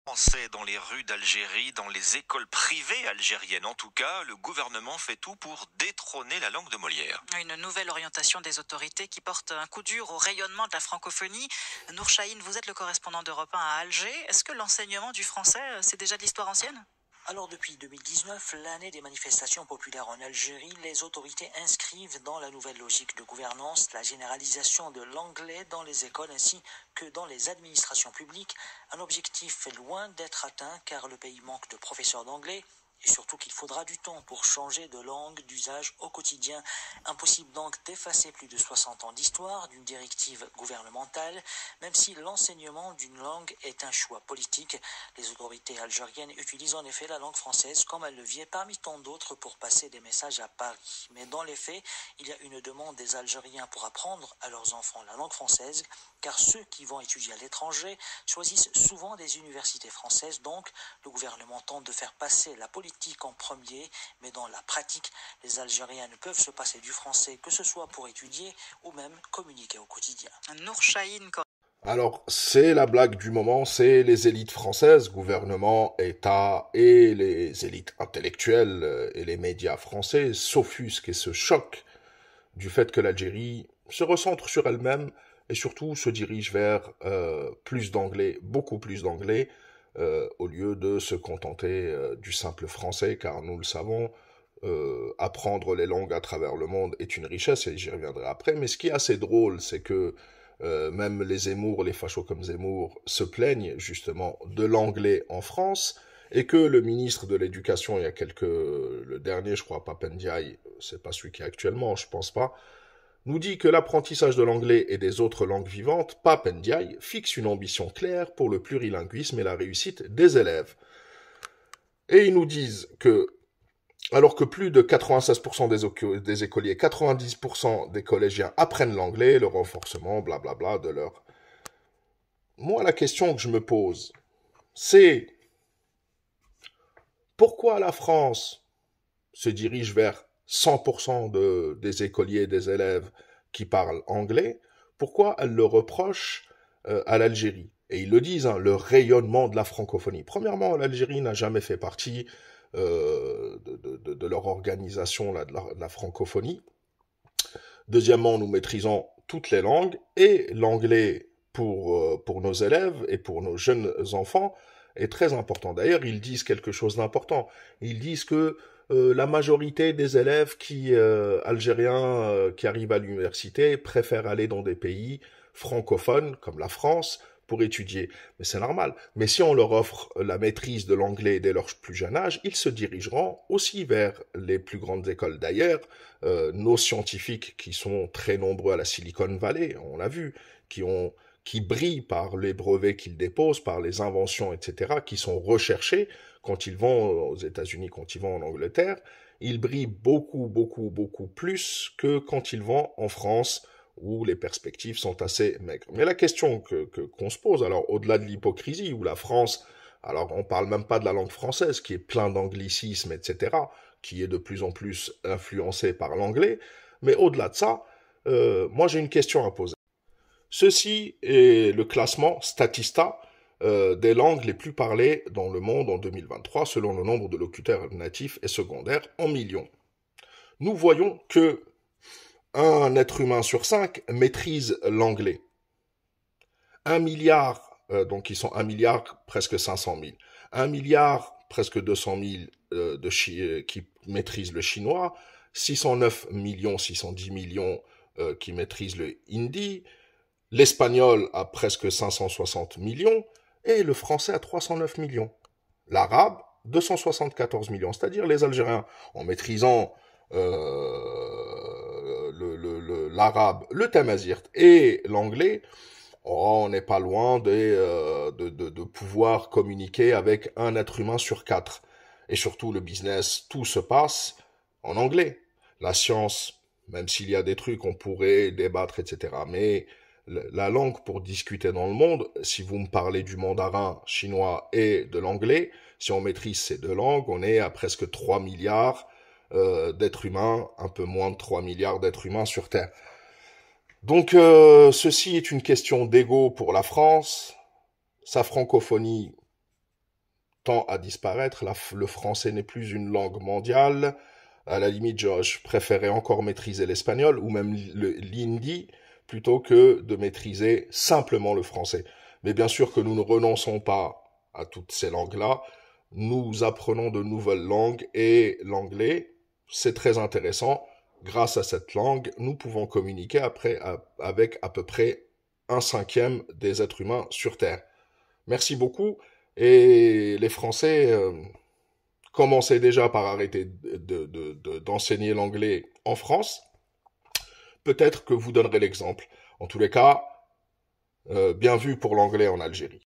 Français dans les rues d'Algérie, dans les écoles privées algériennes. En tout cas, le gouvernement fait tout pour détrôner la langue de Molière. Une nouvelle orientation des autorités qui porte un coup dur au rayonnement de la francophonie. Nour Chahine, vous êtes le correspondant d'Europe 1 à Alger. Est-ce que l'enseignement du français, c'est déjà de l'histoire ancienne ? Alors depuis 2019, l'année des manifestations populaires en Algérie, les autorités inscrivent dans la nouvelle logique de gouvernance la généralisation de l'anglais dans les écoles ainsi que dans les administrations publiques, un objectif loin d'être atteint car le pays manque de professeurs d'anglais. Et surtout qu'il faudra du temps pour changer de langue d'usage au quotidien. Impossible donc d'effacer plus de 60 ans d'histoire d'une directive gouvernementale, même si l'enseignement d'une langue est un choix politique. Les autorités algériennes utilisent en effet la langue française comme un levier parmi tant d'autres pour passer des messages à Paris. Mais dans les faits, il y a une demande des Algériens pour apprendre à leurs enfants la langue française, car ceux qui vont étudier à l'étranger choisissent souvent des universités françaises. Donc, le gouvernement tente de faire passer la politique en premier, mais dans la pratique, les Algériens ne peuvent se passer du français, que ce soit pour étudier ou même communiquer au quotidien. Nour Chahine. Alors, c'est la blague du moment, c'est les élites françaises, gouvernement, État et les élites intellectuelles et les médias français s'offusquent et se choquent du fait que l'Algérie se recentre sur elle-même et surtout se dirige vers plus d'anglais, beaucoup plus d'anglais, au lieu de se contenter du simple français, car nous le savons, apprendre les langues à travers le monde est une richesse, et j'y reviendrai après. Mais ce qui est assez drôle, c'est que même les Zemmour, les fachos comme Zemmour, se plaignent justement de l'anglais en France, et que le ministre de l'Éducation, le dernier, je crois, Pape Ndiaye, c'est pas celui qui est actuellement, je pense pas, nous dit que l'apprentissage de l'anglais et des autres langues vivantes, Pape Ndiaye, fixe une ambition claire pour le plurilinguisme et la réussite des élèves. Et ils nous disent que, alors que plus de 96% des écoliers, 90% des collégiens apprennent l'anglais, le renforcement, blablabla, de leur... Moi, la question que je me pose, c'est pourquoi la France se dirige vers 100% des écoliers et des élèves qui parlent anglais, pourquoi elle le reproche à l'Algérie? Et ils le disent, hein, le rayonnement de la francophonie. Premièrement, l'Algérie n'a jamais fait partie de leur organisation là, de la francophonie. Deuxièmement, nous maîtrisons toutes les langues et l'anglais pour nos élèves et pour nos jeunes enfants est très important. D'ailleurs, ils disent quelque chose d'important. Ils disent que la majorité des élèves algériens qui arrivent à l'université préfèrent aller dans des pays francophones comme la France pour étudier. Mais c'est normal. Mais si on leur offre la maîtrise de l'anglais dès leur plus jeune âge, ils se dirigeront aussi vers les plus grandes écoles. D'ailleurs, nos scientifiques qui sont très nombreux à la Silicon Valley, on l'a vu, qui brillent par les brevets qu'ils déposent, par les inventions, etc., qui sont recherchés quand ils vont aux États-Unis, quand ils vont en Angleterre, ils brillent beaucoup, beaucoup, beaucoup plus que quand ils vont en France, où les perspectives sont assez maigres. Mais la question qu'on se pose, alors au-delà de l'hypocrisie, où la France, alors on parle même pas de la langue française, qui est plein d'anglicismes, etc., qui est de plus en plus influencée par l'anglais, mais au-delà de ça, moi j'ai une question à poser. Ceci est le classement Statista des langues les plus parlées dans le monde en 2023 selon le nombre de locuteurs natifs et secondaires en millions. Nous voyons que un être humain sur 5 maîtrise l'anglais. 1 milliard, donc ils sont 1 milliard presque 500 000. 1 milliard presque 200 000 qui maîtrisent le chinois. 609 millions, 610 millions qui maîtrisent le hindi. L'espagnol a presque 560 millions et le français a 309 millions. L'arabe, 274 millions. C'est-à-dire les Algériens, en maîtrisant l'arabe, le tamazight et l'anglais, on n'est pas loin de pouvoir communiquer avec un être humain sur 4. Et surtout le business, tout se passe en anglais. La science, même s'il y a des trucs, on pourrait débattre, etc. Mais la langue pour discuter dans le monde, si vous me parlez du mandarin chinois et de l'anglais, si on maîtrise ces deux langues, on est à presque 3 milliards d'êtres humains, un peu moins de 3 milliards d'êtres humains sur Terre. Donc ceci est une question d'ego pour la France. Sa francophonie tend à disparaître. Le français n'est plus une langue mondiale. À la limite, je préférais encore maîtriser l'espagnol ou même l'hindi plutôt que de maîtriser simplement le français. Mais bien sûr que nous ne renonçons pas à toutes ces langues-là. Nous apprenons de nouvelles langues et l'anglais, c'est très intéressant. Grâce à cette langue, nous pouvons communiquer avec à peu près 1/5 des êtres humains sur Terre. Merci beaucoup. Et les Français commençaient déjà par arrêter d'enseigner l'anglais en France. Peut-être que vous donnerez l'exemple. En tous les cas, bien vu pour l'anglais en Algérie.